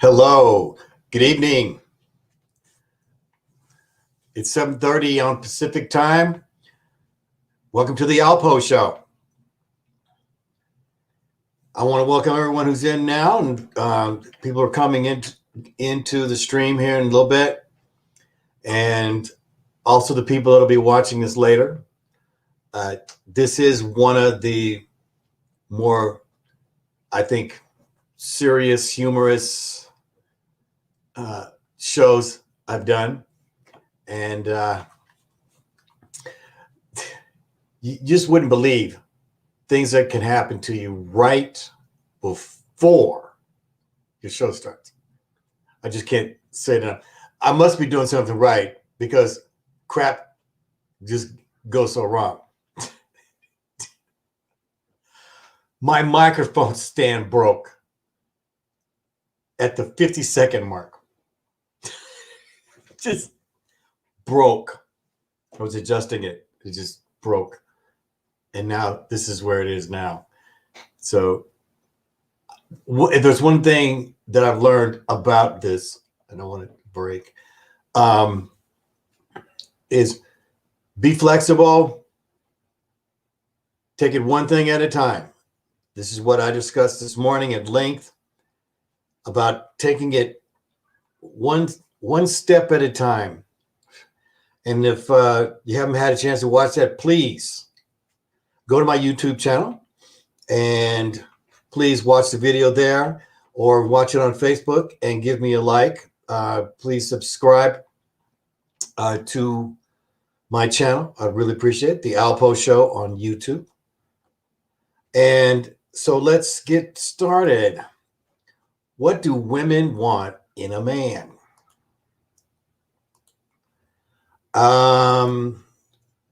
Hello, good evening. It's 7:30 on Pacific time. Welcome to the ALPOUGH show. I want to welcome everyone who's in now, and people are coming into the stream here in a little bit, and also the people that'll be watching this later. This is one of the more, I think, serious, humorous shows I've done. And you just wouldn't believe things that can happen to you right before your show starts. I just can't say that. I must be doing something right because crap just goes so wrong. My microphone stand broke at the 50-second mark. Just broke. I was adjusting it. It just broke. And now this is where it is now. So if there's one thing that I've learned about this, I don't want it to break, is be flexible. Take it one thing at a time. This is what I discussed this morning at length about taking it one step at a time. And if you haven't had a chance to watch that, please go to my YouTube channel and please watch the video there or watch it on Facebook and give me a like. Please subscribe to my channel. I really appreciate it. The ALPOUGH show on YouTube. And so let's get started. What do women want in a man?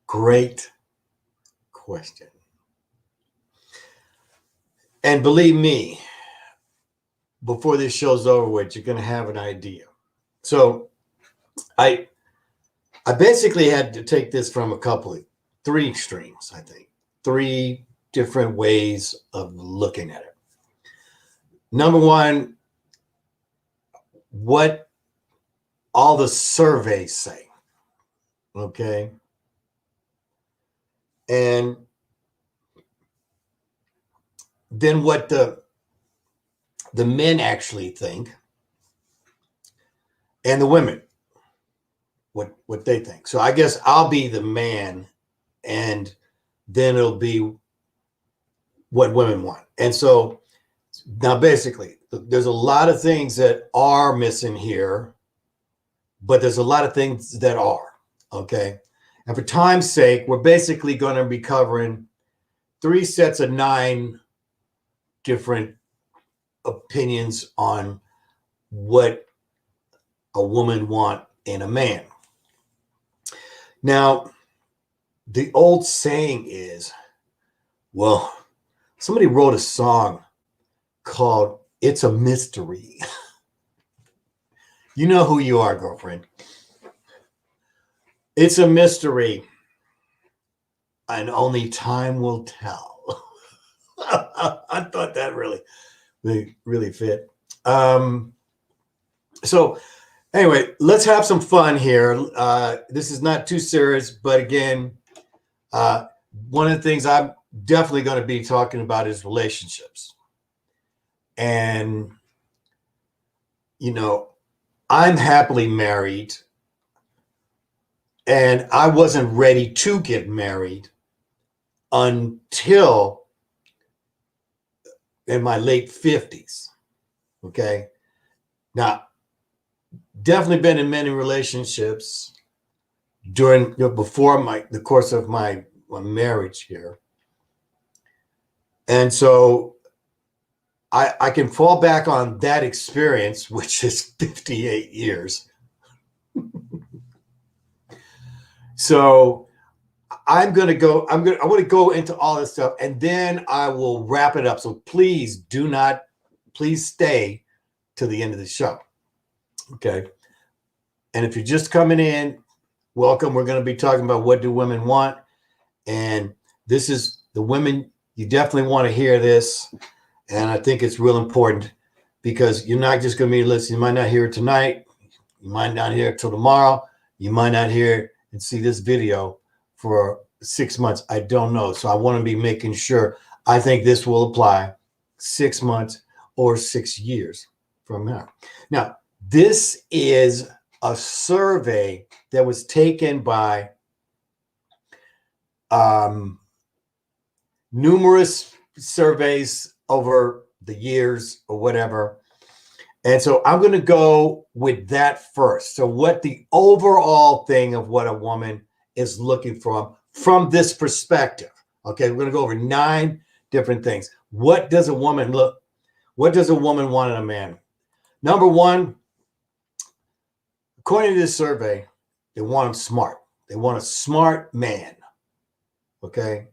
Great question. And believe me, before this show's over with, you're going to have an idea. So I basically had to take this from three extremes, I think. Three different ways of looking at it. Number one, what all the surveys say. Okay. And then what the men actually think, and the women, what they think. So I guess I'll be the man, and then it'll be what women want. And so now basically there's a lot of things that are missing here, but there's a lot of things that are. Okay. And for time's sake, we're basically going to be covering 3 sets of 9 different opinions on what a woman wants in a man. Now, the old saying is, well, somebody wrote a song called "It's a Mystery." You know who you are, girlfriend. It's a mystery, and only time will tell. I thought that really fit. So anyway, let's have some fun here. This is not too serious, but again, one of the things I'm definitely going to be talking about is relationships. And, I'm happily married. And I wasn't ready to get married until in my late 50s. Okay. Now, definitely been in many relationships during, before the course of my marriage here. And so I can fall back on that experience, which is 58 years. So I want to go into all this stuff, and then I will wrap it up. So please stay to the end of the show. Okay. And if you're just coming in, welcome. We're going to be talking about what do women want. And this is the women. You definitely want to hear this. And I think it's real important because you're not just going to be listening. You might not hear it tonight. You might not hear it till tomorrow. You might not hear it and see this video for 6 months. I don't know. So I want to be making sure. I think this will apply 6 months or 6 years from now. Now, this is a survey that was taken by numerous surveys over the years or whatever. And so I'm going to go with that first. So what the overall thing of what a woman is looking for from this perspective. Okay, we're going to go over 9 different things. What does a woman what does a woman want in a man? Number 1, according to this survey, they want him smart. They want a smart man. Okay.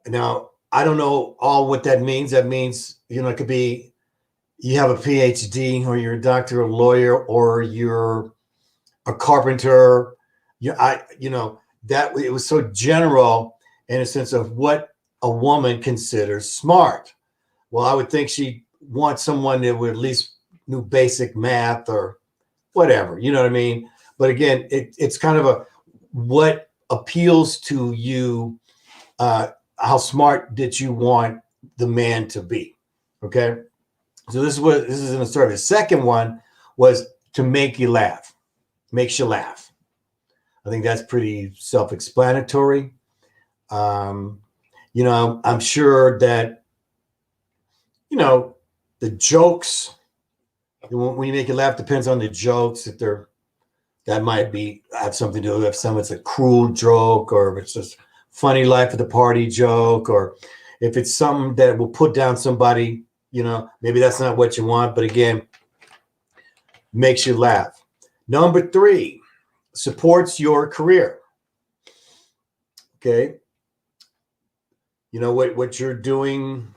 Now, I don't know all what that means. That means, it could be you have a PhD, or you're a doctor, a lawyer, or you're a carpenter. That it was so general in a sense of what a woman considers smart. Well, I would think she wants someone that would at least knew basic math or whatever, you know what I mean? But again, it's kind of what appeals to you, how smart did you want the man to be? Okay. So this is in the survey. The second one was to make you laugh, makes you laugh. I think that's pretty self-explanatory. I'm sure that, the jokes, when you make you laugh, depends on the jokes. If that might have something to do with if it's a cruel joke, or if it's just funny life of the party joke, or if it's something that will put down somebody, maybe that's not what you want, but again, makes you laugh. Number 3, supports your career. Okay. What you're doing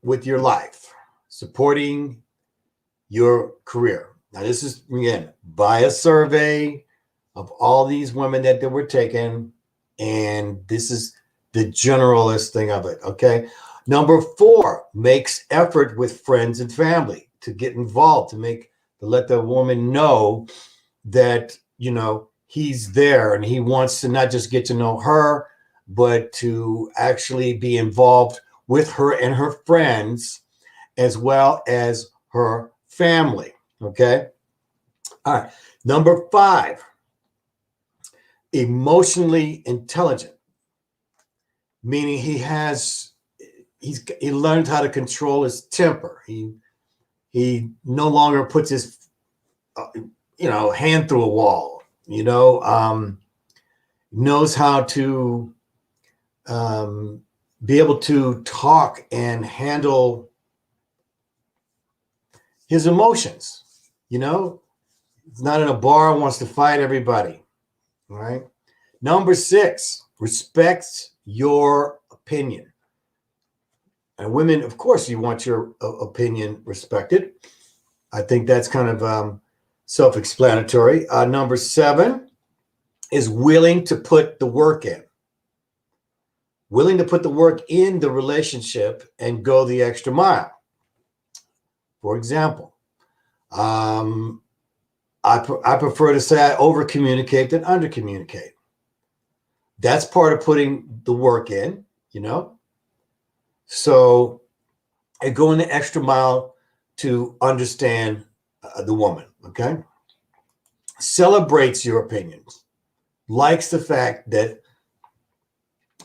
with your life, supporting your career. Now, this is, again, by a survey of all these women that were taken, and this is the generalist thing of it, okay? Number 4, makes effort with friends and family to get involved, to let the woman know that, he's there and he wants to not just get to know her, but to actually be involved with her and her friends, as well as her family, okay? All right. Number 5, emotionally intelligent, meaning he learned how to control his temper. He no longer puts his hand through a wall. Knows how to be able to talk and handle his emotions. He's not in a bar, wants to fight everybody. All right. Number 6, respects your opinion. And women, of course, you want your opinion respected. I think that's kind of self-explanatory. Number 7 is willing to put the work in. Willing to put the work in the relationship and go the extra mile. For example, I prefer to say I over-communicate than under-communicate. That's part of putting the work in, So I go in the extra mile to understand the woman, okay? Celebrates your opinions. Likes the fact that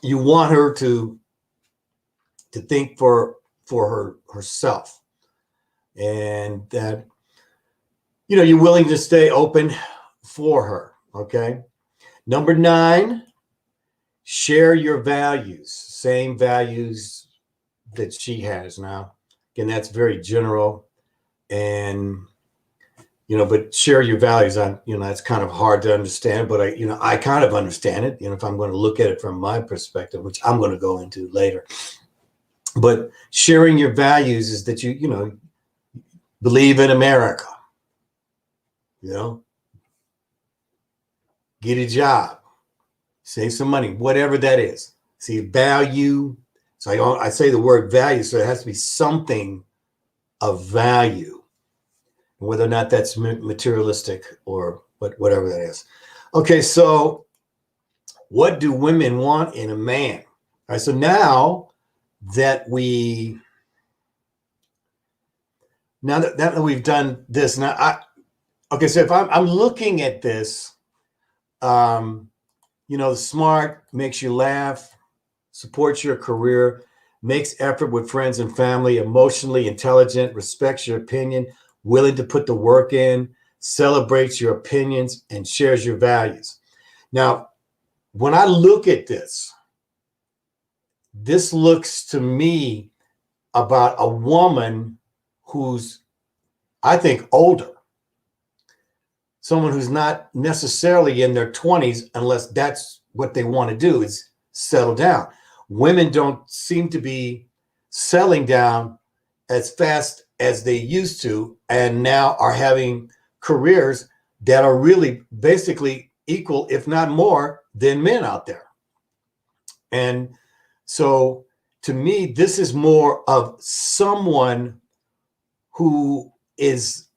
you want her to think for herself, and that you're willing to stay open for her. Okay. Number 9, share your values, same values that she has. Now, again, that's very general, and but share your values on, that's kind of hard to understand, but I kind of understand it, if I'm going to look at it from my perspective, which I'm going to go into later. But sharing your values is that you believe in America, get a job, save some money, whatever that is. See, value. So I say the word value, so it has to be something of value, whether or not that's materialistic or whatever that is. Okay, so what do women want in a man? All right, so now that we've done this, okay, so if I'm looking at this, smart, makes you laugh, supports your career, makes effort with friends and family, emotionally intelligent, respects your opinion, willing to put the work in, celebrates your opinions, and shares your values. Now, when I look at this looks to me about a woman who's, I think, older. Someone who's not necessarily in their 20s, unless that's what they want to do, is settle down. Women don't seem to be settling down as fast as they used to, and now are having careers that are really basically equal, if not more, than men out there. And so to me, this is more of someone who is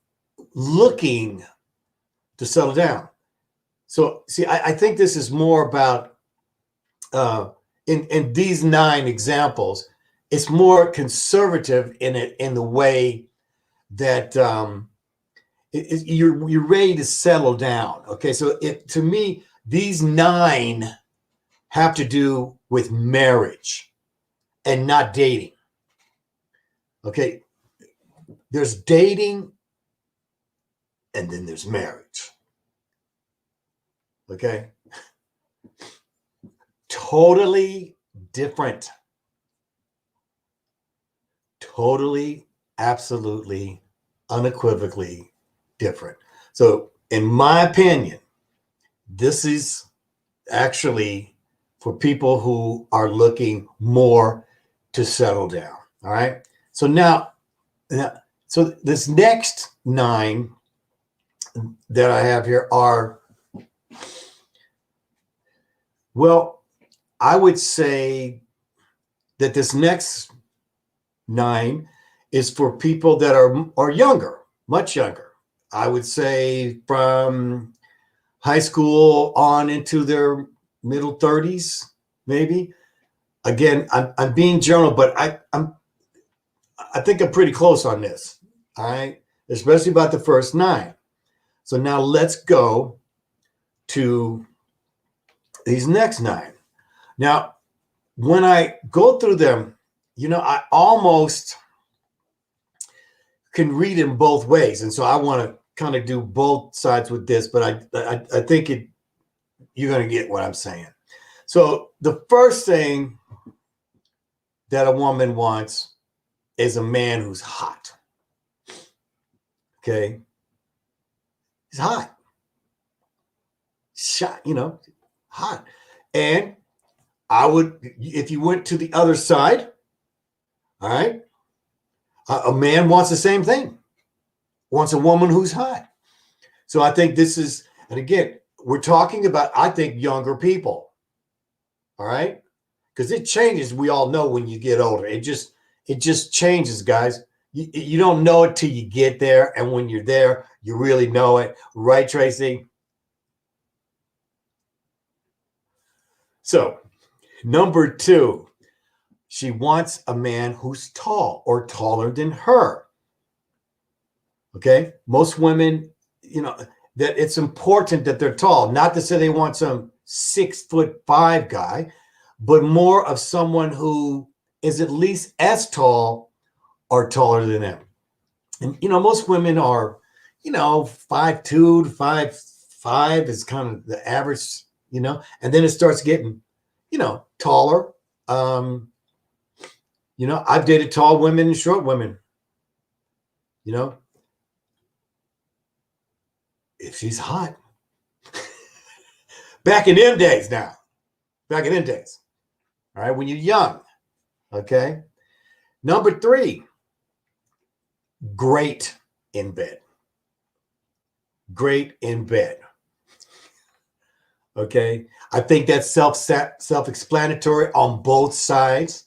looking to settle down. So see, I think this is more about in these 9 examples, it's more conservative in the way that you're ready to settle down. Okay, so to me, these 9 have to do with marriage and not dating. Okay, there's dating and then there's marriage. Okay, totally different. Totally, absolutely, unequivocally different. So in my opinion, this is actually for people who are looking more to settle down. All right. So now so this next 9 that I have here are, well, I would say that this next 9 is for people that are younger, much younger. I would say from high school on into their middle 30s, maybe. Again, I'm being general, but I think I'm pretty close on this. All right, especially about the first 9. So now let's go to these next 9. Now, when I go through them, I almost can read in both ways, and so I want to kind of do both sides with this. But I think you're going to get what I'm saying. So the first thing that a woman wants is a man who's hot. Okay, he's hot, hot, and I would, if you went to the other side, all right, a man wants the same thing, wants a woman who's hot. So I think this is, and again, we're talking about, I think, younger people, all right, because it changes. We all know when you get older, it just changes, guys. You don't know it till you get there, and when you're there, you really know it, right, Tracy? So, number 2, she wants a man who's tall or taller than her. Okay, most women, that it's important that they're tall. Not to say they want some 6'5" guy, but more of someone who is at least as tall or taller than them. And most women are, 5'2" to 5'5" is kind of the average, and then it starts getting, taller. I've dated tall women and short women. If she's hot. Back in them days now. Back in them days. All right, when you're young. Okay. Number 3, great in bed. Great in bed. Okay. I think that's self-explanatory on both sides.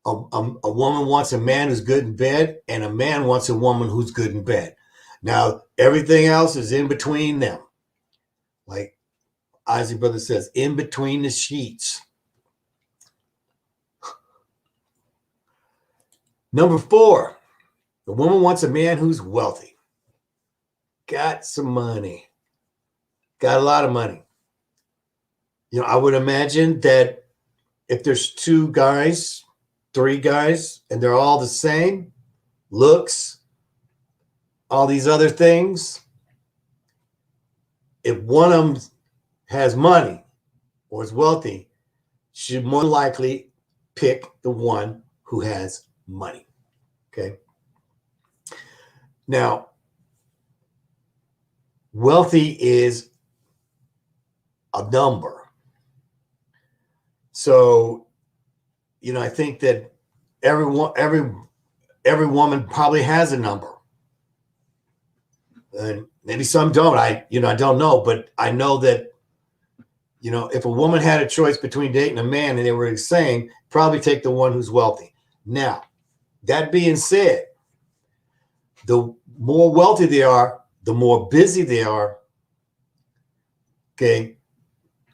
A woman wants a man who's good in bed, and a man wants a woman who's good in bed. Now, everything else is in between them. Like Ozzy Brother says, in between the sheets. Number 4, the woman wants a man who's wealthy. Got some money. Got a lot of money. I would imagine that if there's 2 guys, 3 guys, and they're all the same, looks, all these other things, if one of them has money or is wealthy, should more likely pick the one who has money. Okay. Now, wealthy is a number. So, I think that every woman probably has a number. And maybe some don't. I don't know, but I know that, if a woman had a choice between dating a man and they were the same, probably take the one who's wealthy. Now, that being said, the more wealthy they are, the more busy they are. Okay.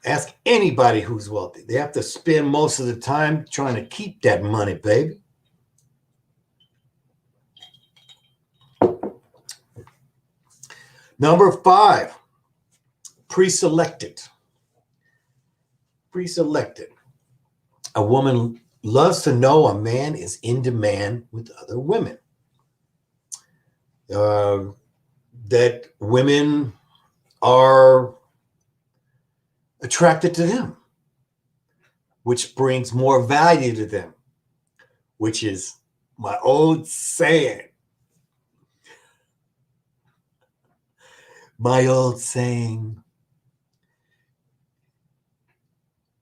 Ask anybody who's wealthy. They have to spend most of the time trying to keep that money, baby. Number 5, preselected. Preselected. A woman loves to know a man is in demand with other women. That women are attracted to them, which brings more value to them, which is my old saying. My old saying.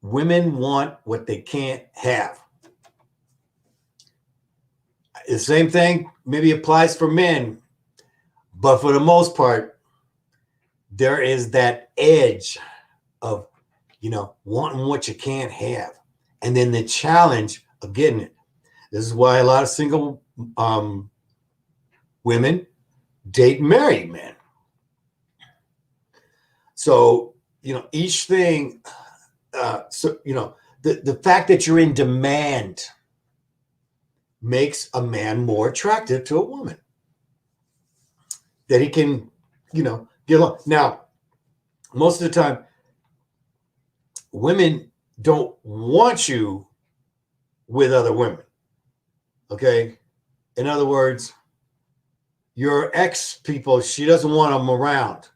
Women want what they can't have. The same thing maybe applies for men, but for the most part, there is that edge of, wanting what you can't have. And then the challenge of getting it. This is why a lot of single women date married men. So, each thing, the fact that you're in demand makes a man more attractive to a woman. That he can, get along. Now, most of the time, women don't want you with other women. Okay? In other words, your ex people, she doesn't want them around.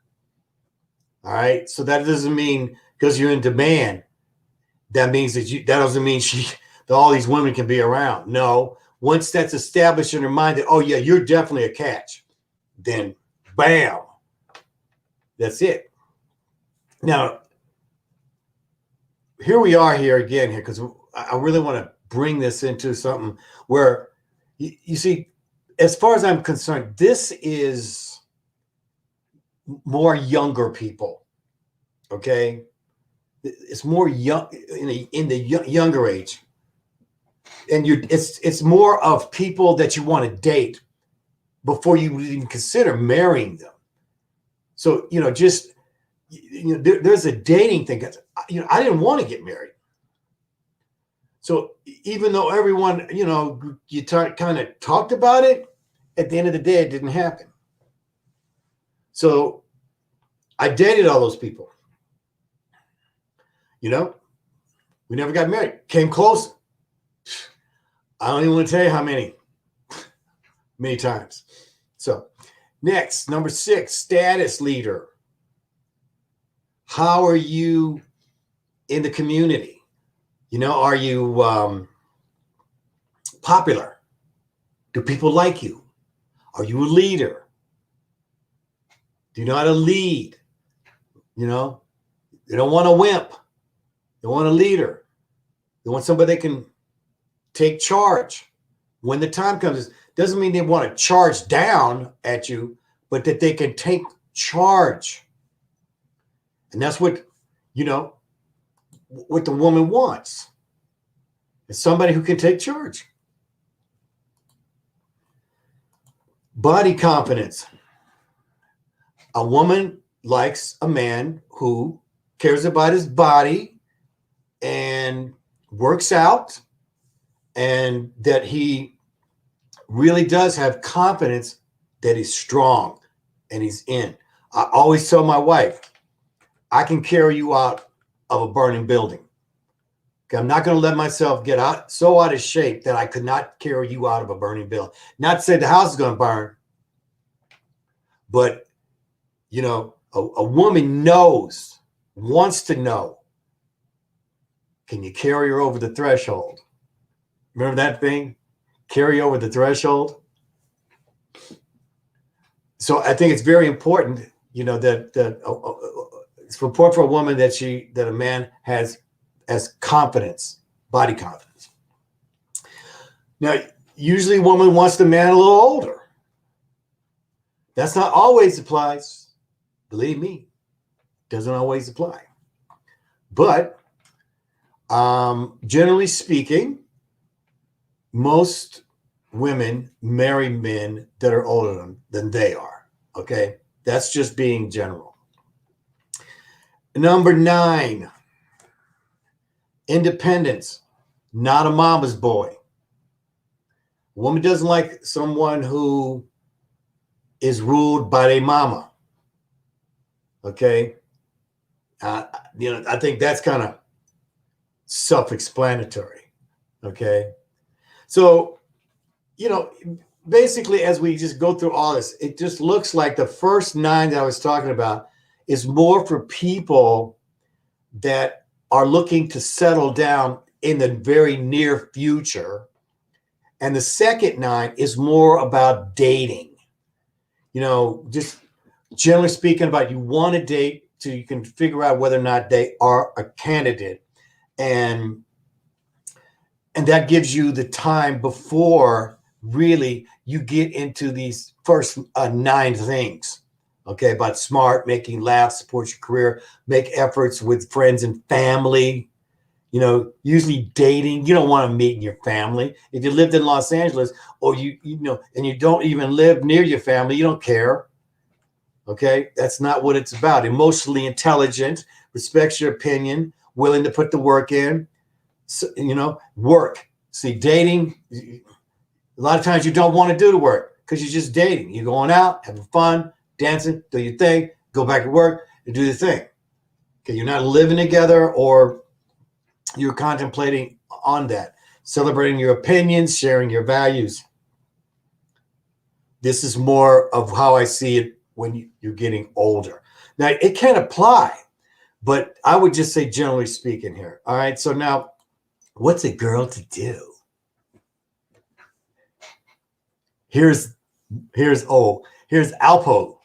All right? So that doesn't mean because you're in demand, that means that doesn't mean that all these women can be around. No. Once that's established in her mind that, oh yeah, you're definitely a catch, then bam, that's it. Now, here we are again because I really want to bring this into something where you see, as far as I'm concerned, this is more younger people. Okay, it's more young in the younger age, and it's more of people that you want to date before you even consider marrying them. So there's a dating thing. I didn't want to get married. So even though everyone, you kind of talked about it, at the end of the day, it didn't happen. So I dated all those people. We never got married. Came close. I don't even want to tell you how many times. So next, number 6, status leader. How are you in the community? Are you popular? Do people like you? Are you a leader? Do you know how to lead? They don't want a wimp. They want a leader. They want somebody that can take charge when the time comes. It doesn't mean they want to charge down at you, but that they can take charge. And that's what, what the woman wants. Is somebody who can take charge. Body confidence. A woman likes a man who cares about his body and works out, and that he really does have confidence that he's strong and he's in. I always tell my wife, I can carry you out of a burning building. Okay, I'm not going to let myself get so out of shape that I could not carry you out of a burning building. Not to say the house is going to burn, but a woman wants to know, can you carry her over the threshold? Remember that thing? Carry over the threshold. So I think it's very important, that it's important for a woman that a man has confidence, body confidence. Now, usually a woman wants the man a little older. That's not always applies. Believe me, doesn't always apply. But generally speaking, most women marry men that are older than they are. Okay, that's just being general. Number 9, independence, not a mama's boy. A woman doesn't like someone who is ruled by their mama. Okay, I think that's kind of self-explanatory. Okay, so basically, as we just go through all this, it just looks like the first 9 that I was talking about is more for people that are looking to settle down in the very near future. And the second 9 is more about dating. Just generally speaking, about you want to date so you can figure out whether or not they are a candidate. And that gives you the time before really you get into these first 9 things. Okay, about smart, making laugh, support your career, make efforts with friends and family. Usually dating, you don't want to meet in your family. If you lived in Los Angeles, or and you don't even live near your family, you don't care. Okay, that's not what it's about. Emotionally intelligent, respects your opinion, willing to put the work in. So, work. See, dating, a lot of times you don't want to do the work because you're just dating. You're going out, having fun, dancing, do your thing, go back to work and do your thing. Okay, you're not living together, or you're contemplating on that, celebrating your opinions, sharing your values. This is more of how I see it when you're getting older. Now, it can apply, but I would just say generally speaking here. All right, so now, what's a girl to do? Here's ALPOUGH.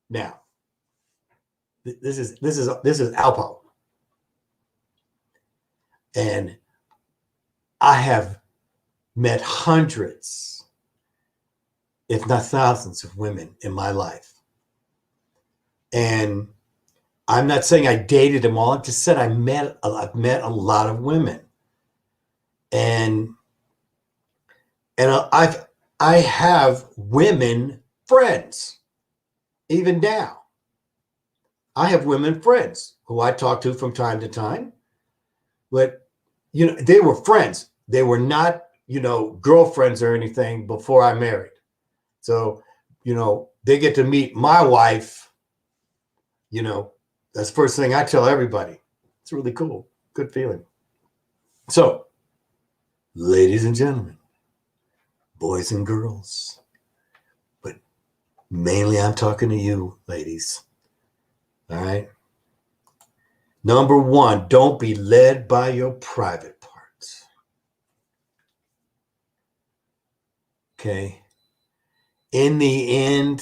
Now, this is ALPOUGH, and I have met hundreds, if not thousands, of women in my life, and I'm not saying I dated them all. I just said I've met a lot of women, and I have women friends. Even now, I have women friends who I talk to from time to time, but they were friends. They were not, girlfriends or anything before I married. So, they get to meet my wife. That's the first thing I tell everybody. It's really cool. Good feeling. So, ladies and gentlemen, boys and girls, but mainly I'm talking to you, ladies. All right. Number 1, don't be led by your private parts. Okay. In the end,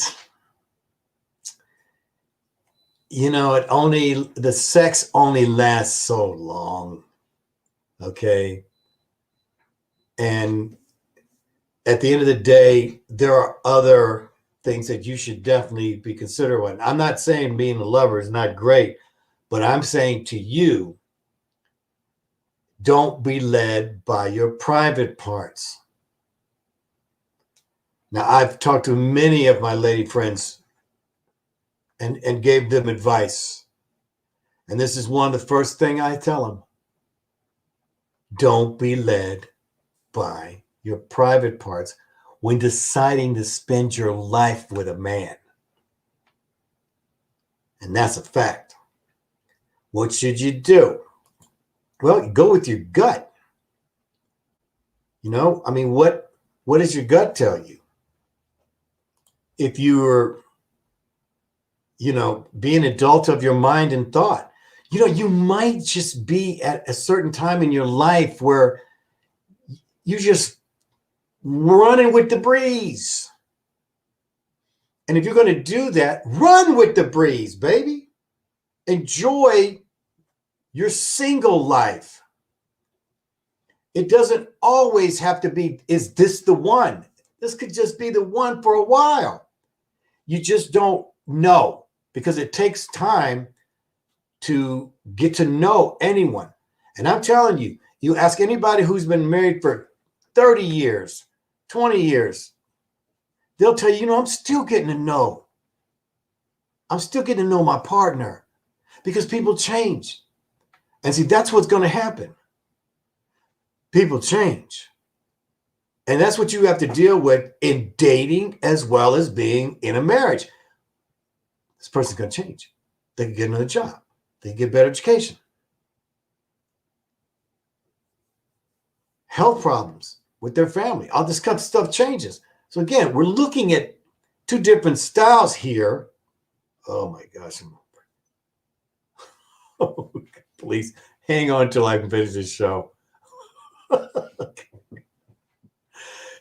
the sex only lasts so long. Okay. And at the end of the day, there are other things that you should definitely be considering. I'm not saying being a lover is not great, but I'm saying to you, don't be led by your private parts. Now, I've talked to many of my lady friends and gave them advice. And this is one of the first thing I tell them. Don't be led by your private parts when deciding to spend your life with a man. And that's a fact. What should you do? Well, go with your gut. You know, I mean, what does your gut tell you? If you're, be an adult of your mind and thought, you might just be at a certain time in your life where you just running with the breeze. And if you're going to do that, run with the breeze, baby. Enjoy your single life. It doesn't always have to be, is this the one? This could just be the one for a while. You just don't know, because it takes time to get to know anyone. And I'm telling you, you ask anybody who's been married for 30 years, 20 years, they'll tell you, I'm still getting to know. I'm still getting to know my partner, because people change. And see, that's what's going to happen. People change. And that's what you have to deal with in dating as well as being in a marriage. This person's going to change. They can get another job. They can get better education. Health problems with their family. All this kind of stuff changes. So again, we're looking at two different styles here. Oh my gosh. Please hang on till I can finish this show.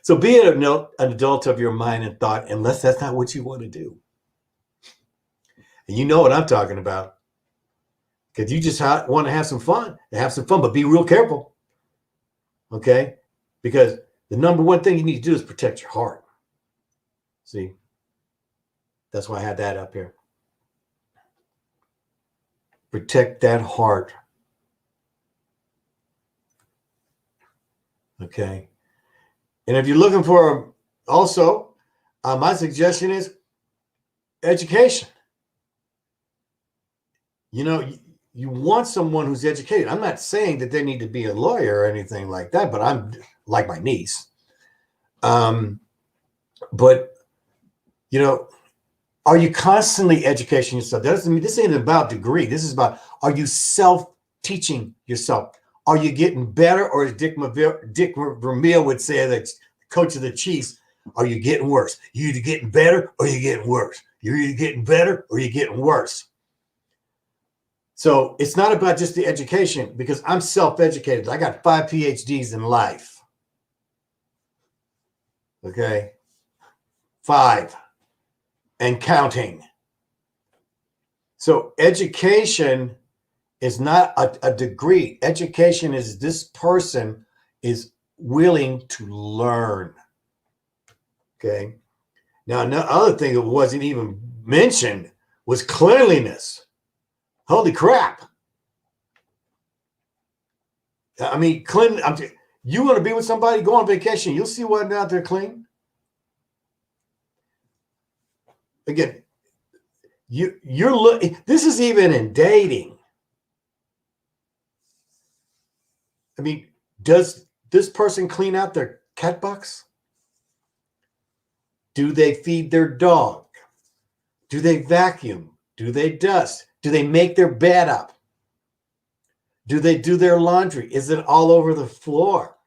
So be an adult of your mind and thought, unless that's not what you want to do. And you know what I'm talking about. Because you just want to have some fun, but be real careful. Okay? Because the number one thing you need to do is protect your heart. See? That's why I had that up here. Protect that heart. Okay? And if you're looking for also, my suggestion is education. You want someone who's educated. I'm not saying that they need to be a lawyer or anything like that, but I'm like my niece. But, are you constantly educating yourself? This ain't about degree. This is about, are you self-teaching yourself? Are you getting better? Or as Dick Vermeil would say, the coach of the Chiefs, are you getting worse? You're either getting better or you're getting worse. You're either getting better or you're getting worse. So it's not about just the education, because I'm self-educated. I got 5 PhDs in life. Okay? 5 and counting. So education is not a degree. Education is this person is willing to learn. Okay? Now, another other thing that wasn't even mentioned was cleanliness. Holy crap. I mean, you want to be with somebody, go on vacation, you'll see one out there clean. Again, you're looking, this is even in dating. I mean, does this person clean out their cat box? Do they feed their dog? Do they vacuum? Do they dust? Do they make their bed up? Do they do their laundry? Is it all over the floor?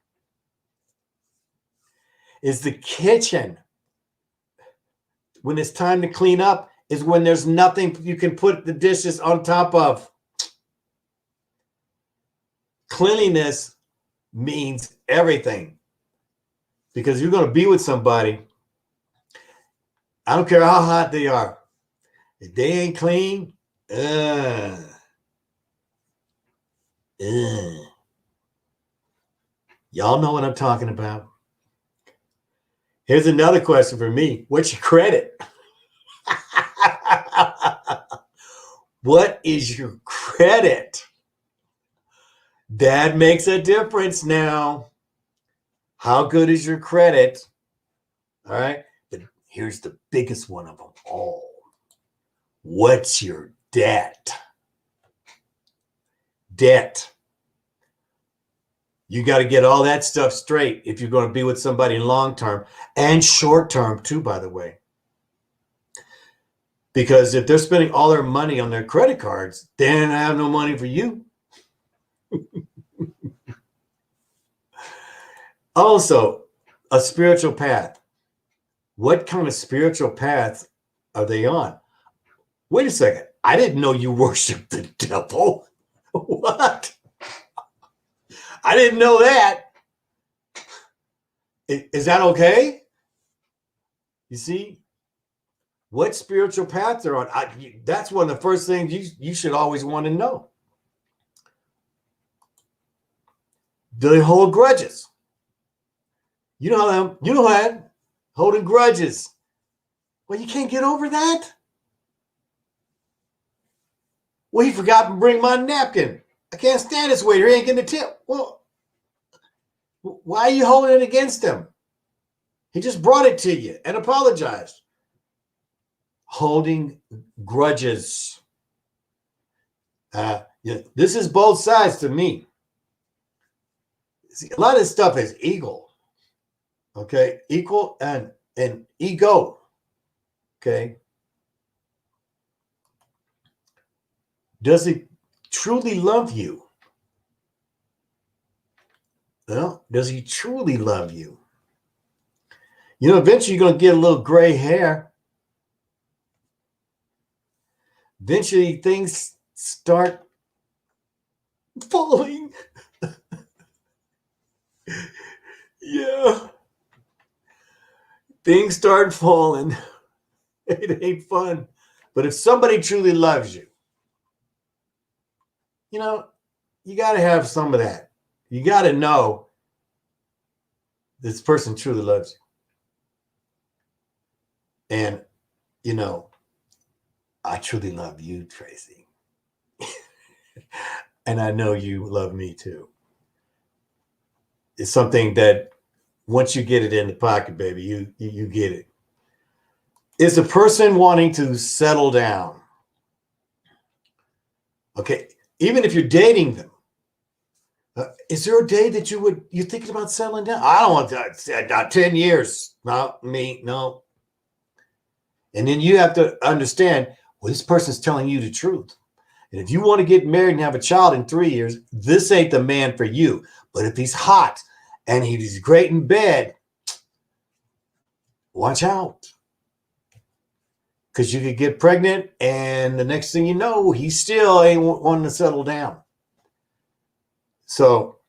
Is the kitchen, when it's time to clean up, is when there's nothing you can put the dishes on top of? Cleanliness means everything. Because you're going to be with somebody, I don't care how hot they are. If they ain't clean, y'all know what I'm talking about. Here's another question for me. What's your credit? What is your credit? That makes a difference now. How good is your credit? All right. here's the biggest one of them all. What's your debt? Debt. You got to get all that stuff straight if you're going to be with somebody long term and short term too, by the way. Because if they're spending all their money on their credit cards, then I have no money for you. Also, a spiritual path. What kind of spiritual path are they on? Wait a second. I didn't know you worshiped the devil. What? I didn't know that. Is that okay? You see, what spiritual path they're on? That's one of the first things you should always want to know. Do they hold grudges? You know them. You know that. Holding grudges. Well, you can't get over that. Well, he forgot to bring my napkin. I can't stand this waiter. He ain't getting a tip. Well, why are you holding it against him? He just brought it to you and apologized. Holding grudges. This is both sides to me. See, a lot of this stuff is ego. Okay, equal and ego. Okay. Does he truly love you? Well, does he truly love you? You know, eventually you're going to get a little gray hair. Eventually things start falling. Yeah. Things start falling. It ain't fun. But if somebody truly loves you, you know, you got to have some of that. You got to know this person truly loves you. And, you know, I truly love you, Tracy. And I know you love me too. It's something that once you get it in the pocket, baby, you get it. Is a person wanting to settle down? Okay, even if you're dating them, is there a day that you're thinking about settling down? I don't want that. 10 years. Not me. No. And then you have to understand, well, this person's telling you the truth. And if you want to get married and have a child in 3 years, this ain't the man for you. But if he's hot and he's great in bed, watch out. Because you could get pregnant and the next thing you know, he still ain't wanting to settle down. So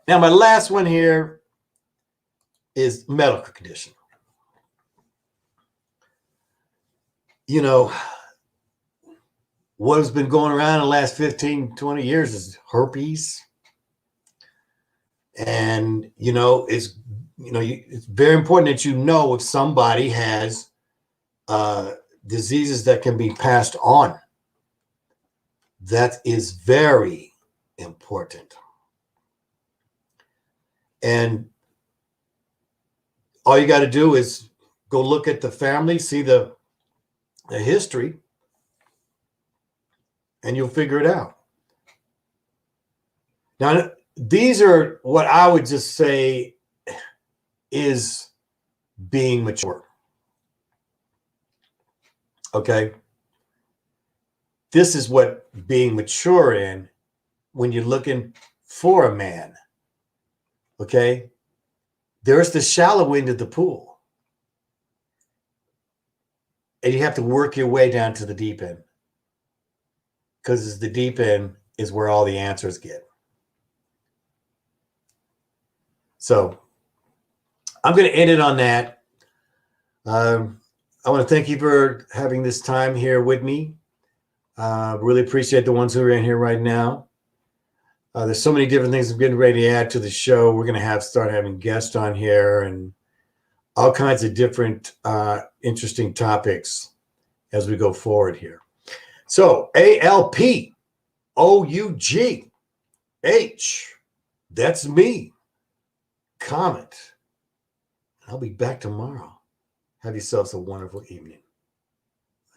now my last one here is medical condition. You know, what has been going around in the last 15, 20 years is herpes. And, you know, it's very important that you know if somebody has diseases that can be passed on. That is very important. And all you got to do is go look at the family, see the history, and you'll figure it out. Now, these are what I would just say is being mature. Okay? This is what being mature in when you're looking for a man. Okay? There's the shallow end of the pool. And you have to work your way down to the deep end. Because the deep end is where all the answers get. So I'm going to end it on that. I want to thank you for having this time here with me. Really appreciate the ones who are in here right now. There's so many different things I'm getting ready to add to the show. We're going to start having guests on here and all kinds of different interesting topics as we go forward here. So ALPOUGH, that's me. Comment. I'll be back tomorrow. Have yourselves a wonderful evening.